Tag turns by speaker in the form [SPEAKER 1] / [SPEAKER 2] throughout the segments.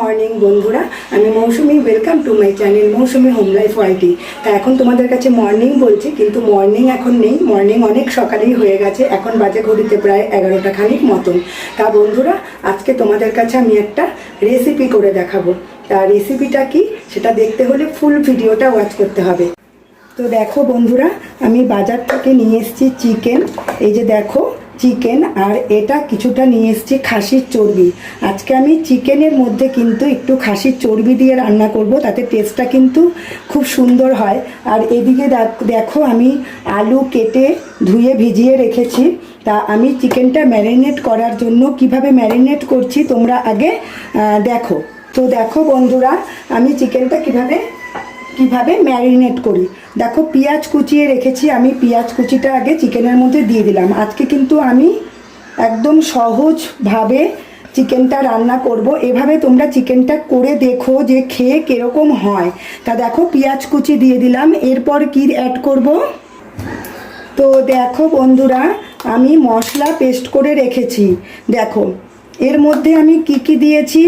[SPEAKER 1] Morning বন্ধুরা, আমি Moushumi. Welcome to my channel Moushumi home life YT. তা এখন তোমাদের কাছে মর্নিং বলছি, কিন্তু মর্নিং এখন নেই। মর্নিং অনেক সকালেই হয়ে গেছে, এখন বাজে ঘড়িতে প্রায় 11টা খানিক মতন। তা বন্ধুরা, আজকে তোমাদের কাছে আমি একটা রেসিপি করে দেখাবো। তা রেসিপিটা কি সেটা দেখতে হলে ফুল ভিডিওটা ওয়াচ করতে হবে। তো দেখো বন্ধুরা, আমি বাজার থেকে নিয়ে এসেছি চিকেন। এই যে দেখো চিকেন, আর এটা কিছুটা নিয়ে এসেছি খাসির চর্বি। আজকে আমি চিকেনের মধ্যে কিন্তু একটু খাসির চর্বি দিয়ে রান্না করব, তাতে টেস্টটা কিন্তু খুব সুন্দর হয়। আর এদিকে দেখো আমি আলু কেটে ধুয়ে ভিজিয়ে রেখেছি। তা আমি চিকেনটা ম্যারিনেট করার জন্য কিভাবে ম্যারিনেট করছি তোমরা আগে দেখো। তো দেখো বন্ধুরা, আমি চিকেনটা কিভাবে ম্যারিনেট করি। দেখো পেঁয়াজ কুচিয়ে রেখেছি, আমি পেঁয়াজ কুচিটা আগে চিকেনের মধ্যে দিয়ে দিলাম। আজকে কিন্তু আমি একদম সহজভাবে চিকেনটা রান্না করব। এভাবে তোমরা চিকেনটা করে দেখো যে খেয়ে কীরকম হয়। তা দেখো পেঁয়াজ কুচি দিয়ে দিলাম। এরপর কি অ্যাড করব, তো দেখো বন্ধুরা, আমি মশলা পেস্ট করে রেখেছি। দেখো এর মধ্যে আমি কি দিয়েছি,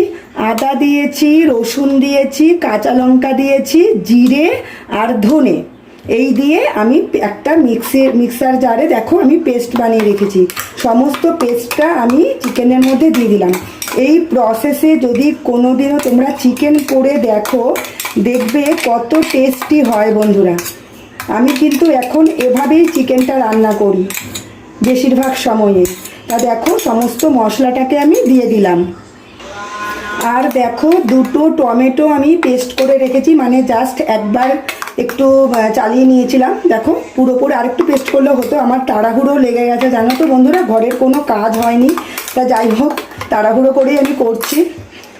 [SPEAKER 1] আদা দিয়েছি, রসুন দিয়েছি, কাঁচা লঙ্কা দিয়েছি, জিরে আর ধনে। এই দিয়ে আমি একটা মিক্সার জারে দেখো আমি পেস্ট বানিয়ে রেখেছি। সমস্ত পেস্টটা আমি চিকেনের মধ্যে দিয়ে দিলাম। এই প্রসেসে যদি কোনোদিনও তোমরা চিকেন করে দেখো, দেখবে কত টেস্টি হয় বন্ধুরা। আমি কিন্তু এখন এভাবেই চিকেনটা রান্না করি বেশিরভাগ সময়ে। তা দেখো সমস্ত মশলাটাকে আমি দিয়ে দিলাম। আর দেখো দুটো টমেটো আমি পেস্ট করে রেখেছি, মানে জাস্ট একবার একটু চালিয়ে নিয়েছিলাম। দেখো পুরোপুরি আরেকটু পেস্ট করলেও হতো, আমার তাড়াহুড়ো লেগে গেছে জানো তো বন্ধুরা, ঘরের কোনো কাজ হয়নি। তা যাই হোক, তাড়াহুড়ো করেই আমি করছি।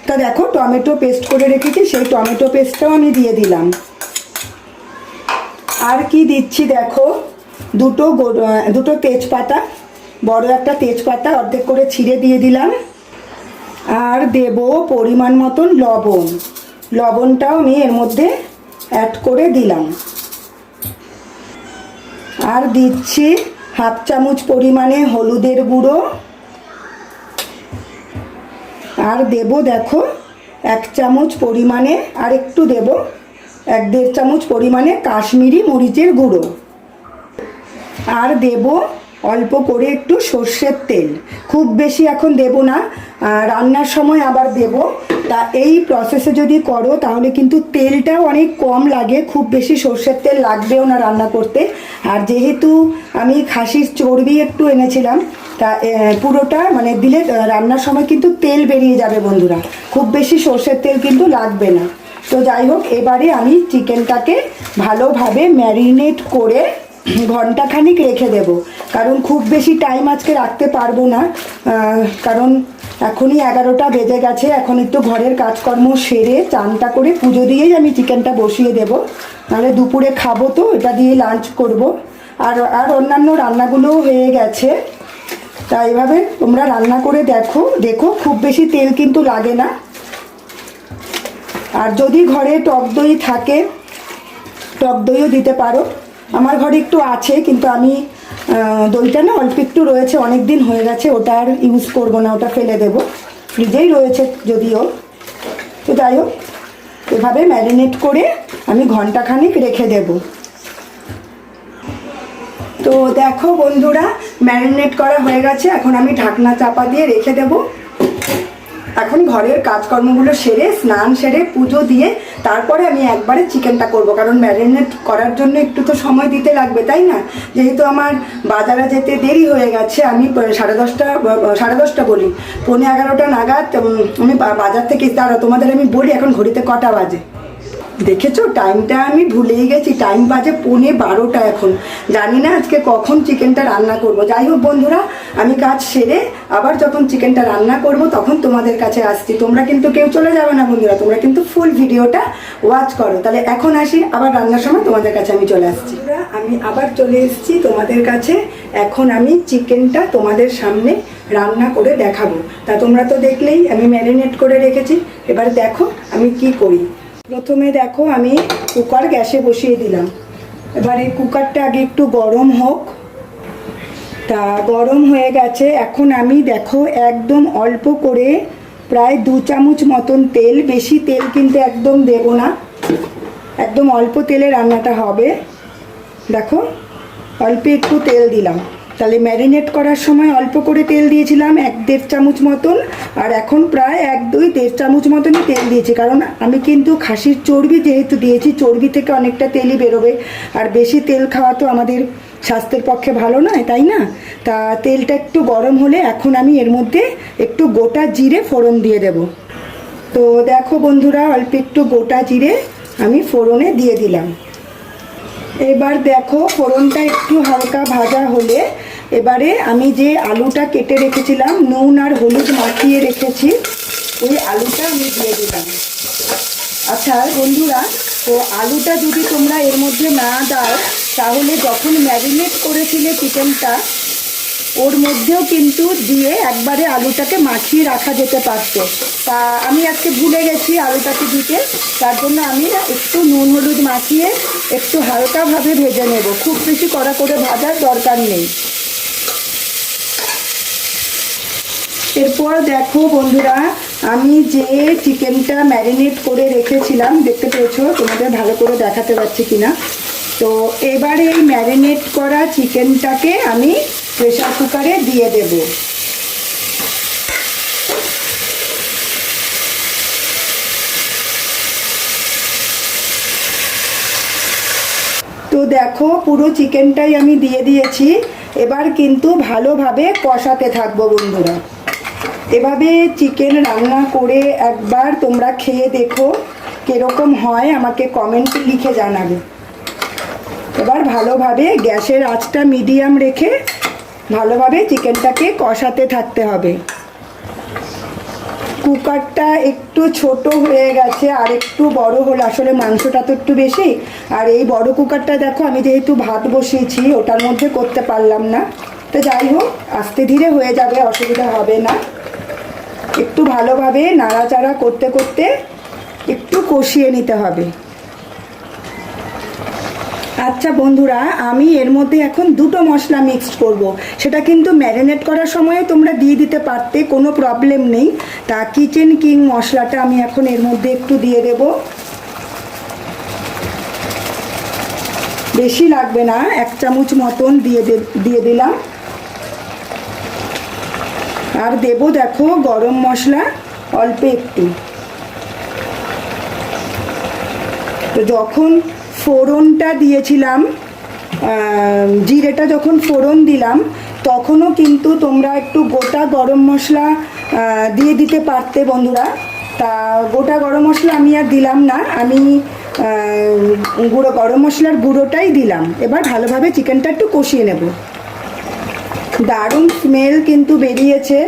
[SPEAKER 1] তা দেখো টমেটো পেস্ট করে রেখেছি, সেই টমেটো পেস্টটাও আমি দিয়ে দিলাম। আর কি দিচ্ছি দেখো, দুটো তেজপাতা, বড় একটা তেজপাতা অর্ধেক করে ছিঁড়ে দিয়ে দিলাম। আর দেব পরিমাণ মতন লবণটাও আমি এর মধ্যে অ্যাড করে দিলাম। আর দিচ্ছি হাফ চামচ পরিমাণে হলুদের গুঁড়ো। আর দেব দেখো 1 চামচ পরিমাণে, আর একটু দেব 1-1.5 চামচ পরিমাণে কাশ্মীরি মরিচের গুঁড়ো। আর দেব অল্প করে একটু সর্ষের তেল, খুব বেশি এখন দেব না, রান্নার সময় আবার দেব। তা এই প্রসেসে যদি করো তাহলে কিন্তু তেলটাও অনেক কম লাগে, খুব বেশি সর্ষের তেল লাগবেও না রান্না করতে। আর যেহেতু আমি খাসির চর্বি একটু এনেছিলাম, তা পুরোটা মানে দিলে রান্নার সময় কিন্তু তেল বেরিয়ে যাবে বন্ধুরা, খুব বেশি সর্ষের তেল কিন্তু লাগবে না। তো যাই হোক, এবারে আমি চিকেনটাকে ভালোভাবে ম্যারিনেট করে ঘন্টাখানিক রেখে দেব, কারণ খুব বেশি টাইম আজকে রাখতে পারবো না, কারণ এখনই 11টা বেজে গেছে। এখন একটু ঘরের কাজকর্ম সেরে চানটা করে পুজো দিয়েই আমি চিকেনটা বসিয়ে দেব, নাহলে দুপুরে খাবো তো এটা দিয়ে লাঞ্চ করব। আর অন্যান্য রান্নাগুলোও হয়ে গেছে। তা এইভাবে তোমরা রান্না করে দেখো খুব বেশি তেল কিন্তু লাগে না। আর যদি ঘরে টক দই থাকে, টক দইও দিতে পারো। আমার ঘরে একটু আছে, কিন্তু আমি দইটা না অল্প একটু রয়েছে, অনেক দিন হয়ে গেছে, ওটা আর ইউজ করবো না, ওটা ফেলে দেবো, ফ্রিজেই রয়েছে যদিও। তো যাই হোক, এভাবে ম্যারিনেট করে আমি ঘন্টাখানিক রেখে দেব। তো দেখো বন্ধুরা, ম্যারিনেট করা হয়ে গেছে, এখন আমি ঢাকনা চাপা দিয়ে রেখে দেব। এখন ঘরের কাজকর্মগুলো সেরে, স্নান সেরে, পুজো দিয়ে তারপরে আমি একবারে চিকেনটা করব, কারণ ম্যারিনেট করার জন্য একটু তো সময় দিতে লাগবে, তাই না? যেহেতু আমার বাজারে যেতে দেরি হয়ে গেছে, আমি 10:30 বলি 11:15 নাগাদ আমি বাজার থেকে, দাঁড়াও তোমাদের আমি বলি এখন ঘড়িতে কটা বাজে। দেখেছো টাইমটা আমি ভুলেই গেছি, টাইম বাজে 11:15 এখন। জানি না আজকে কখন চিকেনটা রান্না করব। যাই হোক বন্ধুরা, আমি কাজ সেরে আবার যখন চিকেনটা রান্না করব তখন তোমাদের কাছে আসছি। তোমরা কিন্তু কেউ চলে যাবে না বন্ধুরা, তোমরা কিন্তু ফুল ভিডিওটা ওয়াচ করো। তাহলে এখন আসি, আবার রান্নার সময় তোমাদের কাছে আমি চলে আসছি। আমি আবার চলে এসেছি তোমাদের কাছে। এখন আমি চিকেনটা তোমাদের সামনে রান্না করে দেখাবো। তা তোমরা তো দেখলেই আমি ম্যারিনেট করে রেখেছি। এবার দেখো আমি কি করি। প্রথমে দেখো আমি কুকার গ্যাসে বসিয়ে দিলাম। এবার এই কুকারটা আগে একটু গরম হোক। তা গরম হয়ে গেছে, এখন আমি দেখো একদম অল্প করে প্রায় 2 চামচ মতন তেল, বেশি তেল কিন্তু একদম দেবো না, একদম অল্প তেলে রান্নাটা হবে। দেখো অল্প একটু তেল দিলাম, তাহলে ম্যারিনেট করার সময় অল্প করে তেল দিয়েছিলাম 1-1.5 চামচ মতন, আর এখন প্রায় 1-2-1.5 চামচ মতনই তেল দিয়েছি, কারণ আমি কিন্তু খাসির চর্বি যেহেতু দিয়েছি, চর্বি থেকে অনেকটা তেলই বেরোবে, আর বেশি তেল খাওয়া তো আমাদের স্বাস্থ্যের পক্ষে ভালো নয়, তাই না? তা তেলটা একটু গরম হলে এখন আমি এর মধ্যে একটু গোটা জিরে ফোড়ন দিয়ে দেব। তো দেখো বন্ধুরা, অল্প একটু গোটা জিরে আমি ফোড়নে দিয়ে দিলাম। এবার দেখো ফোড়নটা একটু হালকা ভাজা হলে এবারে আমি যে আলুটা কেটে রেখেছিলাম, নুন আর হলুদ মাখিয়ে রেখেছি, ওই আলুটা আমি দিয়ে দিলাম। আচ্ছা বন্ধুরা, তো আলুটা যদি তোমরা এর মধ্যে না দাও, তাহলে যখন ম্যারিনেট করেছিলে চিকেনটা, ওর মধ্যেও কিন্তু দিয়ে একবারে আলুটাকে মাখিয়ে রাখা যেতে পারতো। তা আমি আজকে ভুলে গেছি আলুটাকে দিতে, তার জন্য আমি একটু নুন হলুদ মাখিয়ে একটু হালকাভাবে ভেজে নেব, খুব বেশি কড়া করে ভাজার দরকার নেই। এরপর দেখো বন্ধুরা, আমি যে চিকেনটা ম্যারিনেট করে রেখেছিলাম, দেখতে পেয়েছো, তোমাদের ভালো করে দেখাতে পারছি কিনা, তো এবারে এই ম্যারিনেট করা চিকেনটাকে আমি প্রেসার কুকারে দিয়ে দেব। তো দেখো পুরো চিকেনটাই আমি দিয়ে দিয়েছি, এবার কিন্তু ভালোভাবে কষাতে থাকবো বন্ধুরা। এভাবে চিকেন রান্না করে একবার তোমরা খেয়ে দেখো কিরকম হয়, আমাকে কমেন্টে লিখে জানাবে। এবার ভালোভাবে গ্যাসের আঁচটা মিডিয়াম রেখে ভালোভাবে চিকেনটাকে কষাতে থাকতে হবে। কুকারটা একটু ছোট হয়ে গেছে, আর একটু বড় হলে, আসলে মাংসটা তো একটু বেশি, আর এই বড় কুকারটা দেখো আমি যেহেতু ভাত বসিয়েছি ওটার মধ্যে করতে পারলাম না, তো যাই হোক আস্তে ধীরে হয়ে যাবে, অসুবিধা হবে না। একটু ভালোভাবে নাড়াচাড়া করতে করতে একটু কষিয়ে নিতে হবে। আচ্ছা বন্ধুরা, আমি এর মধ্যে এখন দুটো মশলা মিক্সড করব, সেটা কিন্তু ম্যারিনেট করার সময় তোমরা দিয়ে দিতে পারতে, কোনো প্রবলেম নেই। তা কিচেন কিং মশলাটা আমি এখন এর মধ্যে একটু দিয়ে দেব, বেশি লাগবে না, 1 চামচ মতন দিয়ে দিলাম। আর দেব দেখো গরম মশলা অল্প একটু। তো যখন ফোড়নটা দিয়েছিলাম, জিরেটা যখন ফোড়ন দিলাম, তখনও কিন্তু তোমরা একটু গোটা গরম মশলা দিয়ে দিতে পারতে বন্ধুরা। তা গোটা গরম মশলা আমি আর দিলাম না, আমি গুঁড়ো গরম মশলার গুঁড়োটাই দিলাম। এবার ভালোভাবে চিকেনটা একটু কষিয়ে নেব। দারুণ স্মেল কিন্তু বেরিয়েছে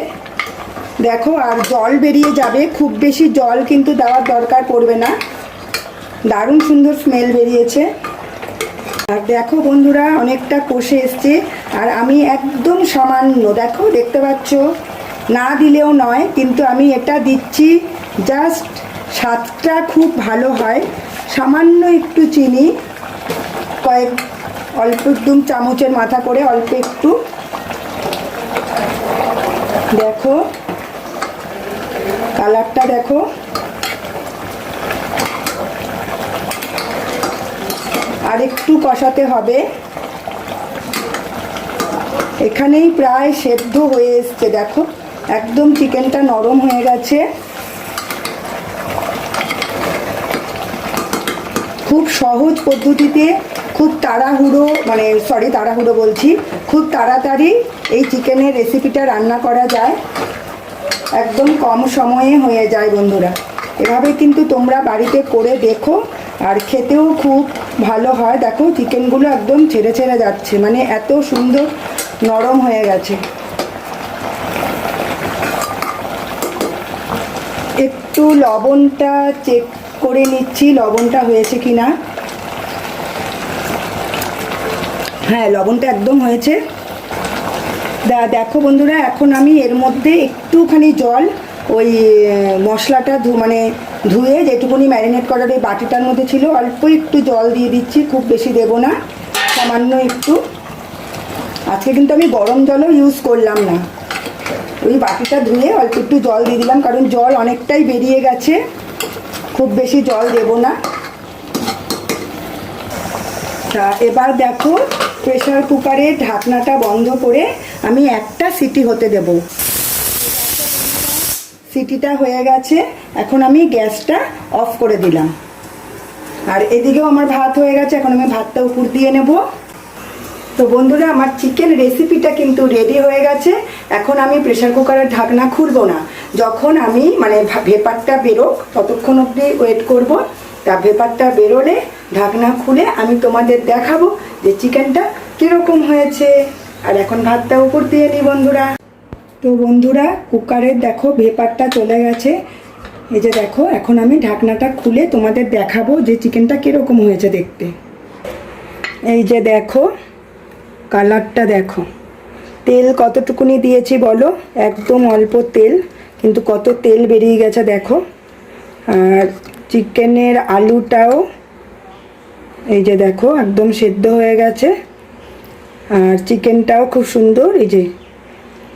[SPEAKER 1] দেখো, আর জল বেরিয়ে যাবে, খুব বেশি জল কিন্তু দেওয়ার দরকার পড়বে না, দারুণ সুন্দর স্মেল বেরিয়েছে। আর দেখো বন্ধুরা, অনেকটা কষে এসছে, আর আমি একদম সামান্য, দেখো দেখতে পাচ্ছ, না দিলেও নয়, কিন্তু আমি এটা দিচ্ছি জাস্ট স্বাদটা খুব ভালো হয়। সামান্য একটু চিনি, অল্প একদম চামচের মাথা করে অল্প একটু, দেখো কালারটা দেখো। আর একটু কষাতে হবে, এখানেই প্রায় সেদ্ধ হয়ে এসছে, দেখো একদম চিকেনটা নরম হয়ে গেছে। খুব সহজ পদ্ধতিতে, খুব তাড়াহুড়ো, তাড়াহুড়ো বলছি, খুব তাড়াতাড়ি এই চিকেনের রেসিপিটা রান্না করা যায়, একদম কম সময়ে হয়ে যায় বন্ধুরা। এভাবে কিন্তু তোমরা বাড়িতে করে দেখো, আর খেতেও খুব ভালো হয়। দেখো চিকেনগুলো একদম ছেড়ে ছেড়ে যাচ্ছে, মানে এত সুন্দর নরম হয়ে গেছে। একটু লবণটা চেক করে নিচ্ছি, লবণটা হয়েছে কিনা। হ্যাঁ, লবণটা একদম হয়েছে। দেখো বন্ধুরা, এখন আমি এর মধ্যে একটুখানি জল, ওই মশলাটা ধুয়ে যেটুকুনি ম্যারিনেট করার ওই বাটিটার মধ্যে ছিল, অল্প একটু জল দিয়ে দিচ্ছি, খুব বেশি দেব না, সামান্য একটু। আজকে কিন্তু আমি গরম জলও ইউজ করলাম না। ওই বাটিটা ধুয়ে অল্প একটু জল দিয়ে দিলাম, কারণ জল অনেকটাই বেরিয়ে গেছে, খুব বেশি জল দেব না। তা এবার দেখো প্রেসার কুকারের ঢাকনাটা বন্ধ করে আমি একটা সিটি হতে দেব। সিটিটা হয়ে গেছে, এখন আমি গ্যাসটা অফ করে দিলাম। আর এদিকেও আমার ভাত হয়ে গেছে, এখন আমি ভাতটা উপর দিয়ে নেব। তো বন্ধুরা, আমার চিকেন রেসিপিটা কিন্তু রেডি হয়ে গেছে। এখন আমি প্রেসার কুকারের ঢাকনা খুলবো না, যখন আমি মানে ভেপারটা বেরোক ততক্ষণ অবধি ওয়েট করব। তা ভেপারটা বেরোলে ঢাকনা খুলে আমি তোমাদের দেখাবো যে চিকেনটা কীরকম হয়েছে। আর এখন ভাতটা উপর দিয়ে নিই বন্ধুরা। তো বন্ধুরা, কুকারের দেখো ভেপারটা চলে গেছে, এই যে দেখো। এখন আমি ঢাকনাটা খুলে তোমাদের দেখাবো যে চিকেনটা কীরকম হয়েছে দেখতে। এই যে দেখো, কালারটা দেখো, তেল কতটুকুনি দিয়েছি বলো, একদম অল্প তেল, কিন্তু কত তেল বেরিয়ে গেছে দেখো। আর চিকেনের আলুটাও এই যে দেখো একদম সেদ্ধ হয়ে গেছে। আর চিকেনটাও খুব সুন্দর, এই যে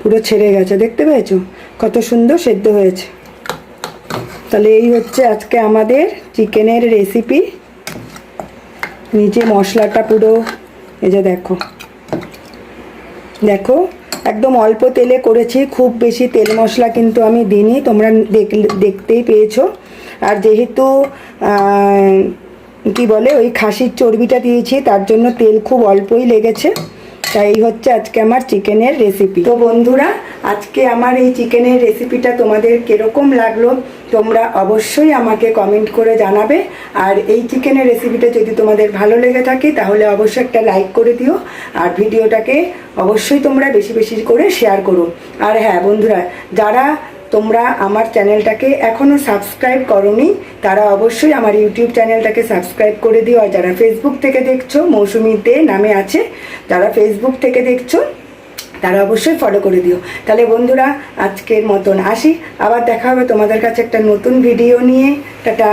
[SPEAKER 1] পুরো ছেড়ে গেছে, দেখতে পেয়েছো কত সুন্দর সেদ্ধ হয়েছে। তাহলে এই হচ্ছে আজকে আমাদের চিকেনের রেসিপি। নিচে মশলাটা পুরো এই যে দেখো, দেখো একদম অল্প তেলে করেছি, খুব বেশি তেল মশলা কিন্তু আমি দিইনি, তোমরা দেখতেই পেয়েছো। আর যেহেতু কি বলে ওই খাসির চর্বিটা দিয়েছি, তার জন্য তেল খুব অল্পই লেগেছে। তাই এই হচ্ছে আজকে আমার চিকেনের রেসিপি। তো বন্ধুরা, আজকে আমার এই চিকেনের রেসিপিটা তোমাদের কীরকম লাগলো তোমরা অবশ্যই আমাকে কমেন্ট করে জানাবে। আর এই চিকেনের রেসিপিটা যদি তোমাদের ভালো লেগে থাকে তাহলে অবশ্যই একটা লাইক করে দিও, আর ভিডিওটাকে অবশ্যই তোমরা বেশি বেশি করে শেয়ার করো। আর হ্যাঁ বন্ধুরা, যারা তোমরা আমার চ্যানেলটাকে এখনও সাবস্ক্রাইব করোনি তারা অবশ্যই আমার ইউটিউব চ্যানেলটাকে সাবস্ক্রাইব করে দিও। আর যারা ফেসবুক থেকে দেখছো, মৌসুমী দে নামে আছে, যারা ফেসবুক থেকে দেখছো তারা অবশ্যই ফলো করে দিও। তাহলে বন্ধুরা, আজকের মতন আসি, আবার দেখা হবে তোমাদের কাছে একটা নতুন ভিডিও নিয়ে। টাটা।